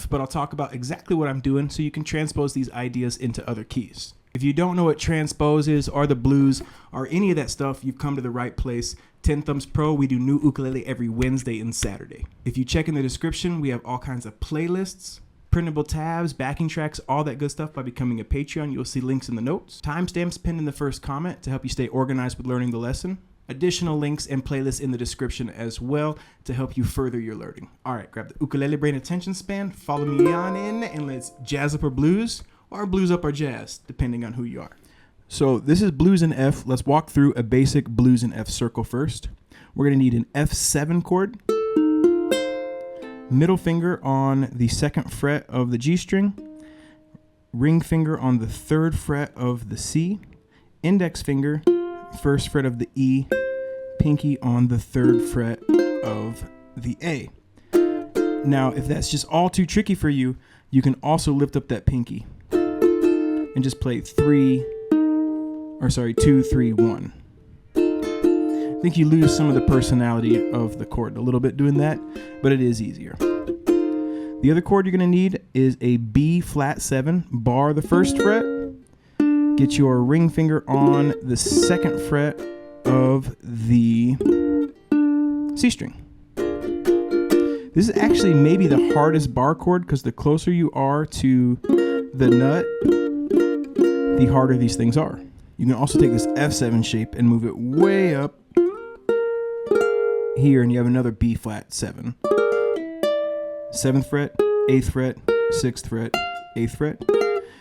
F, but I'll talk about exactly what I'm doing so you can transpose these ideas into other keys. If you don't know what transpose is, or the blues, or any of that stuff, you've come to the right place. 10 Thumbs Pro, we do new ukulele every Wednesday and Saturday. If you check in the description, we have all kinds of playlists, printable tabs, backing tracks, all that good stuff. By becoming a Patreon, you'll see links in the notes. Timestamps pinned in the first comment to help you stay organized with learning the lesson. Additional links and playlists in the description as well to help you further your learning. All right, grab the ukulele brain attention span, follow me on in, and let's jazz up our blues, or blues up our jazz, depending on who you are. So this is blues in F. Let's walk through a basic blues in F circle first. We're gonna need an F7 chord, middle finger on the 2nd fret of the G string, ring finger on the 3rd fret of the C, index finger, 1st fret of the E, pinky on the 3rd fret of the A. Now, if that's just all too tricky for you, you can also lift up that pinky and just play 2, 3, 1. I think you lose some of the personality of the chord a little bit doing that, but it is easier. The other chord you're going to need is a B flat 7, bar the 1st fret. Get your ring finger on the 2nd fret of the C string. This is actually maybe the hardest bar chord because the closer you are to the nut, the harder these things are. You can also take this F7 shape and move it way up here, and you have another B flat 7. 7th fret, 8th fret, 6th fret, 8th fret.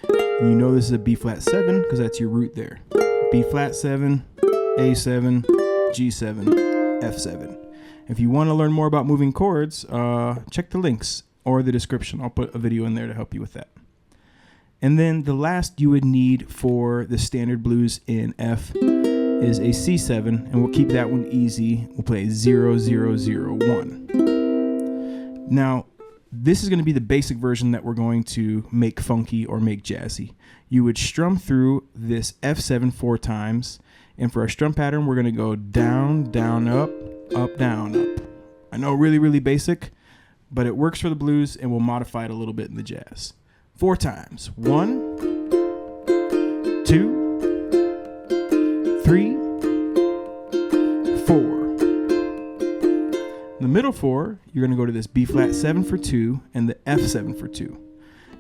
And you know this is a B flat 7 because that's your root there. B flat 7, A7, G7, F7. If you want to learn more about moving chords, check the links or the description. I'll put a video in there to help you with that. And then the last you would need for the standard blues in F is a C7, and we'll keep that one easy. We'll play 0, 0, 0, 1. Now, this is going to be the basic version that we're going to make funky or make jazzy. You would strum through this F7 4 times, and for our strum pattern, we're going to go down, down, up, down, up. I know, really, really basic, but it works for the blues, and we'll modify it a little bit in the jazz. 4 times. 1, 2, 3, 4. The middle 4, you're going to go to this B flat 7 for 2 and the F7 for 2.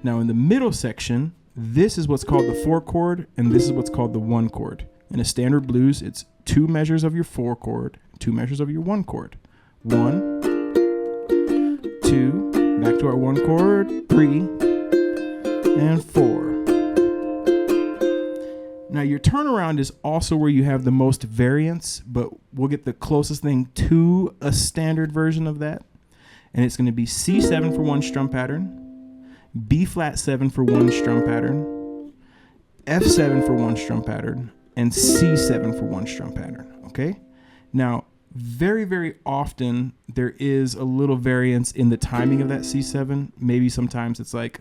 Now in the middle section, this is what's called the 4 chord, and this is what's called the 1 chord. In a standard blues, it's 2 measures of your 4 chord, 2 measures of your 1 chord. 1, 2, back to our 1 chord, 3, and 4. Now your turnaround is also where you have the most variance, but we'll get the closest thing to a standard version of that. And it's going to be C7 for 1 strum pattern, B flat 7 for 1 strum pattern, F7 for 1 strum pattern, and C7 for 1 strum pattern. Okay? Now, very, very often there is a little variance in the timing of that C7. Maybe sometimes it's like...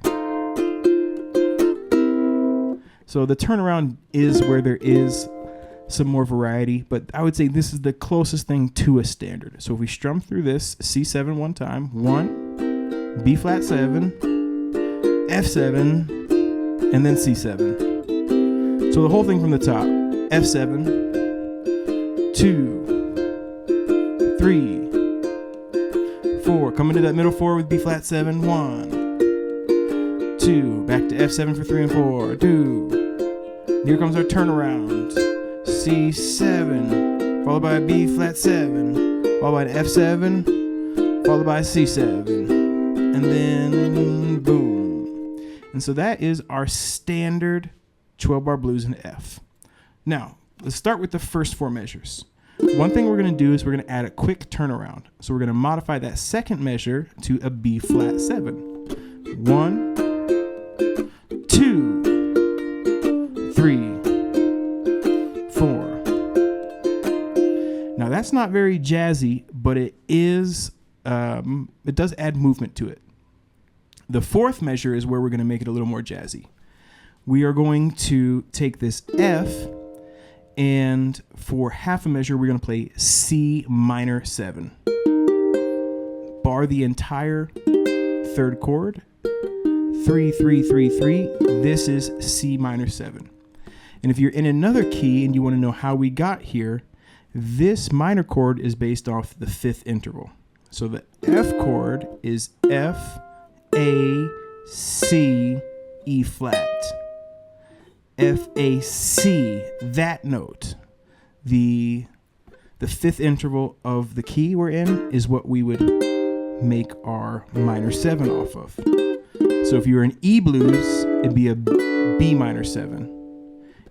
So the turnaround is where there is some more variety, but I would say this is the closest thing to a standard. So if we strum through this, C7 one time, 1, B flat 7, F7, and then C7. So the whole thing from the top, F7, 2, 3, 4, come into that middle 4 with B flat 7, 1, 2, back to F7 for 3 and 4, 2. Here comes our turnaround. C7, followed by a B flat 7, followed by an F7, followed by a C7, and then boom. And so that is our standard 12-bar blues in F. Now, let's start with the first 4 measures. One thing we're going to do is we're going to add a quick turnaround. So we're going to modify that second measure to a B flat 7. 1, 2, 3, 4. Now that's not very jazzy, but it is. It does add movement to it. The 4th measure is where we're going to make it a little more jazzy. We are going to take this F, and for half a measure, we're going to play C minor 7. Bar the entire 3rd chord, 3, 3, 3, 3. This is C minor 7. And if you're in another key and you want to know how we got here, this minor chord is based off the fifth interval. So the F chord is F, A, C, E flat. F, A, C, that note. The fifth interval of the key we're in is what we would make our minor 7 off of. So if you were in E blues, it'd be a B minor 7.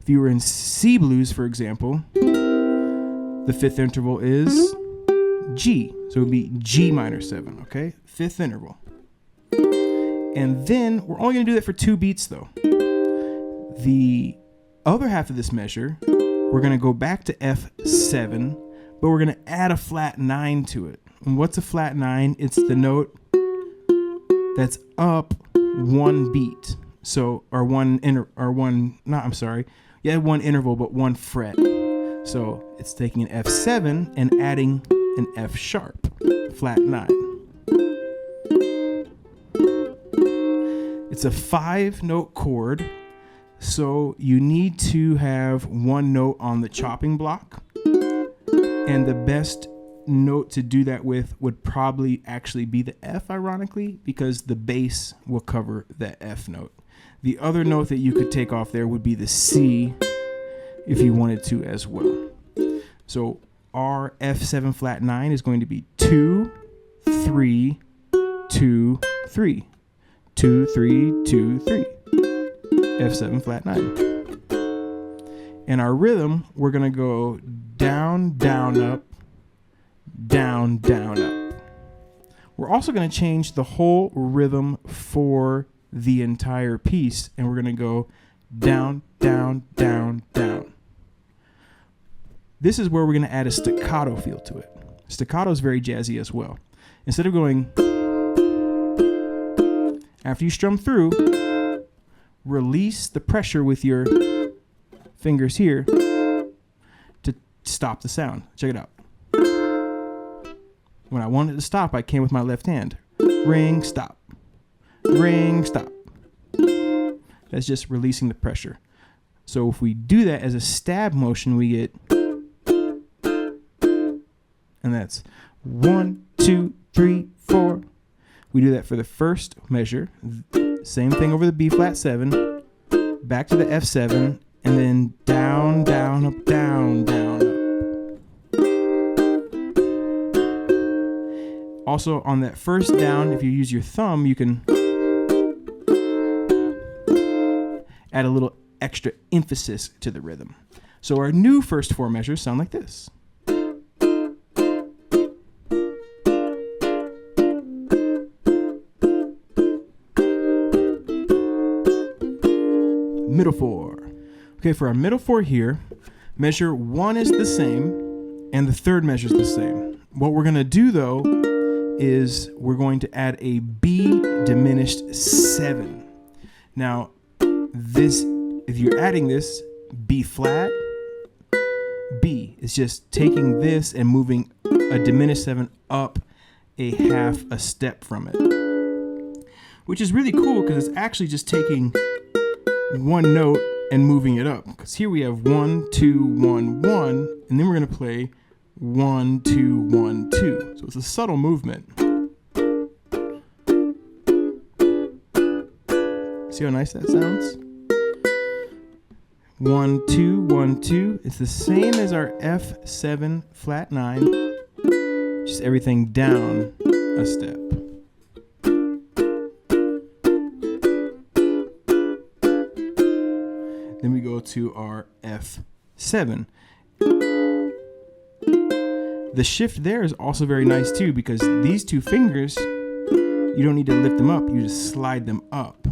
If you were in C blues, for example, the fifth interval is G. So it would be G minor 7, okay? Fifth interval. And then we're only going to do that for 2 beats, though. The other half of this measure, we're going to go back to F7, but we're going to add a flat 9 to it. And what's a flat 9? It's the note that's up 1 beat. So, one interval, but 1 fret. So it's taking an F7 and adding an F sharp, flat 9. It's a 5-note chord, so you need to have 1 note on the chopping block. And the best note to do that with would probably actually be the F, ironically, because the bass will cover that F note. The other note that you could take off there would be the C if you wanted to as well. So our F7 flat 9 is going to be 2, 3, 2, 3. 2, 3, 2, 3. F7 flat 9. And our rhythm, we're going to go down, down, up, down, down, up. We're also going to change the whole rhythm for the entire piece, and we're going to go down, down, down, down. This is where we're going to add a staccato feel to it. Staccato is very jazzy as well. Instead of going, after you strum through, release the pressure with your fingers here to stop the sound. Check it out. When I wanted to stop, I came with my left hand. Ring, stop. Ring, stop. That's just releasing the pressure. So if we do that as a stab motion, we get, and that's 1, 2, 3, 4. We do that for the first measure. Same thing over the B flat 7, back to the F7, and then down, down, up, down, down, up. Also, on that first down, if you use your thumb, you can add a little extra emphasis to the rhythm. So our new first 4 measures sound like this. Middle 4. Okay, for our middle 4 here, measure 1 is the same, and the third measure is the same. What we're going to do, though, is we're going to add a B diminished 7. Now, this, if you're adding this, B flat, B is just taking this and moving a diminished 7 up a half a step from it, which is really cool because it's actually just taking 1 note and moving it up. Because here we have 1, 2, 1, 1, and then we're going to play 1, 2, 1, 2. So it's a subtle movement. See how nice that sounds? 1, 2, 1, 2. It's the same as our F7 flat 9, just everything down a step. Then we go to our F7. The shift there is also very nice too, because these 2 fingers, you don't need to lift them up, you just slide them up.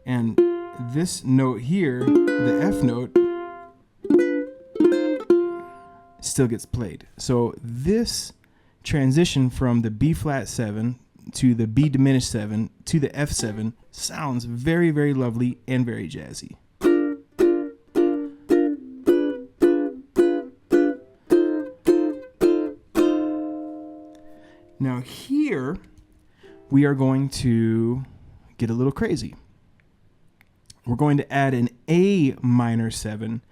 And this note here, the F note, still gets played. So this transition from the B flat 7 to the B diminished 7 to the F7 sounds very, very lovely and very jazzy. Now we are going to get a little crazy. We're going to add an A minor 7,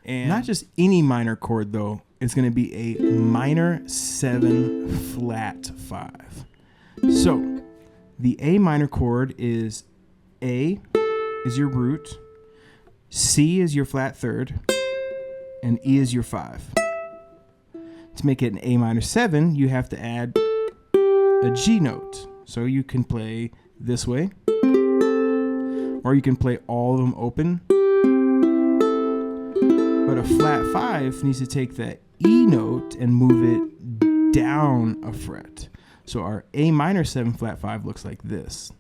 and not just any minor chord though. It's going to be a minor 7 flat 5. So the A minor chord is A is your root, C is your flat third, and E is your 5. To make it an A minor 7, you have to add a G note. So you can play this way, or you can play all of them open. But a flat 5 needs to take that E note and move it down a fret. So our A minor 7 flat 5 looks like this.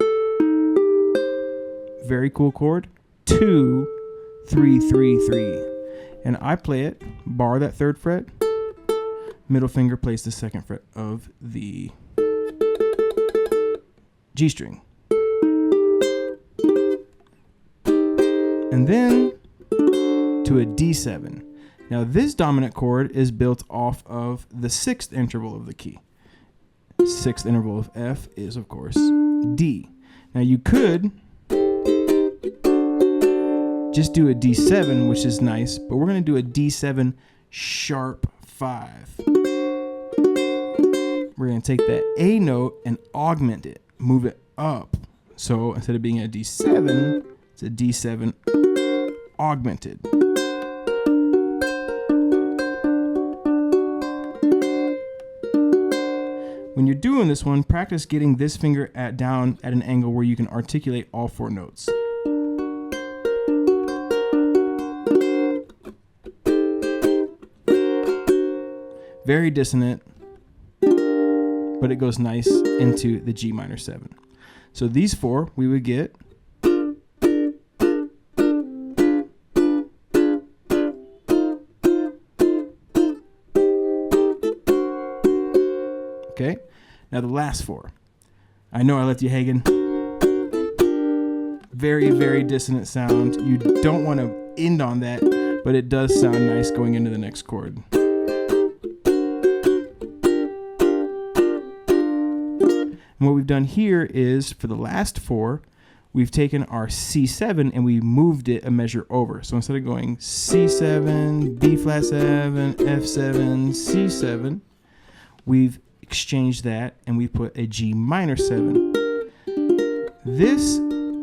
Very cool chord. 2, 3, 3, 3. And I play it, bar that 3rd fret, middle finger plays the 2nd fret of the G string. And then to a D7. Now this dominant chord is built off of the 6th interval of the key. 6th interval of F is, of course, D. Now you could just do a D7, which is nice, but we're going to do a D7 sharp 5. We're going to take that A note and augment it, move it up. So instead of being a D7, it's a D7 augmented. When you're doing this one, practice getting this finger down at an angle where you can articulate all 4 notes. Very dissonant, but it goes nice into the G minor 7. So these 4 we would get. Okay, now the last 4. I know I left you hanging. Very, very dissonant sound. You don't want to end on that, but it does sound nice going into the next chord. And what we've done here is, for the last 4, we've taken our C7 and we moved it a measure over. So instead of going C7, B flat 7, F7, C7, we've exchanged that and we put a G minor 7. This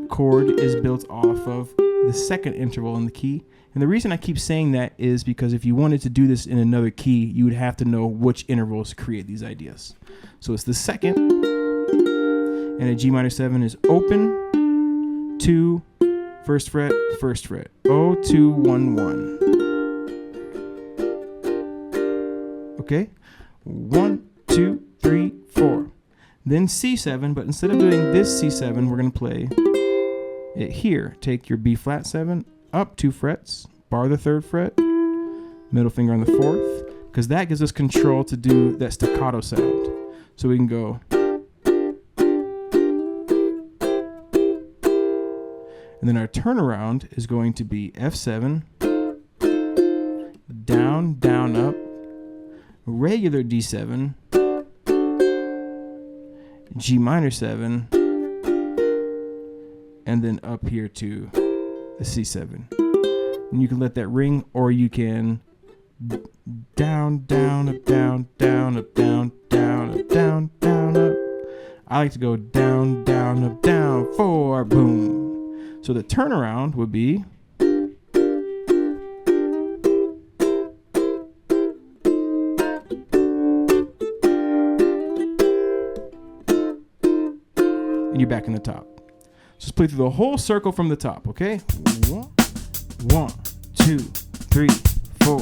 chord is built off of the 2nd interval in the key. And the reason I keep saying that is because if you wanted to do this in another key, you would have to know which intervals to create these ideas. So it's the 2nd, and a G minor 7 is open, 2, 1st fret, 1st fret, 0, 2, 1, 1. Okay, 1, 2, 3, 4. Then C7, but instead of doing this C7, we're going to play it here. Take your B flat 7, up 2 frets, bar the 3rd fret, middle finger on the 4th, because that gives us control to do that staccato sound. So we can go. And then our turnaround is going to be F7, down, down, up, regular D7, G minor 7, and then up here to the C7. And you can let that ring, or you can down, down, up, down, down, up, down, down, up, down, down, up. I like to go down, down, up, down, 4, boom. So the turnaround would be and you're back in the top. So let's play through the whole circle from the top, okay? 1, 2, 3, 4.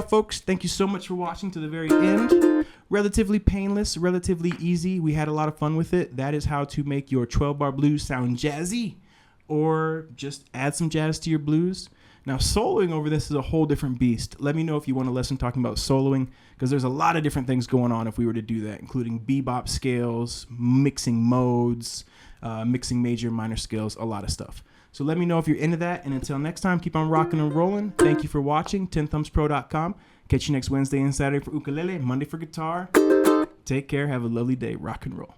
out, folks. Thank you so much for watching to the very end. Relatively painless, relatively easy. We had a lot of fun with it. That is how to make your 12-bar blues sound jazzy, or just add some jazz to your blues. Now, soloing over this is a whole different beast. Let me know if you want a lesson talking about soloing, because there's a lot of different things going on if we were to do that, including bebop scales, mixing modes, mixing major and minor scales, a lot of stuff. So let me know if you're into that. And until next time, keep on rocking and rolling. Thank you for watching. 10thumbspro.com. Catch you next Wednesday and Saturday for ukulele, Monday for guitar. Take care. Have a lovely day. Rock and roll.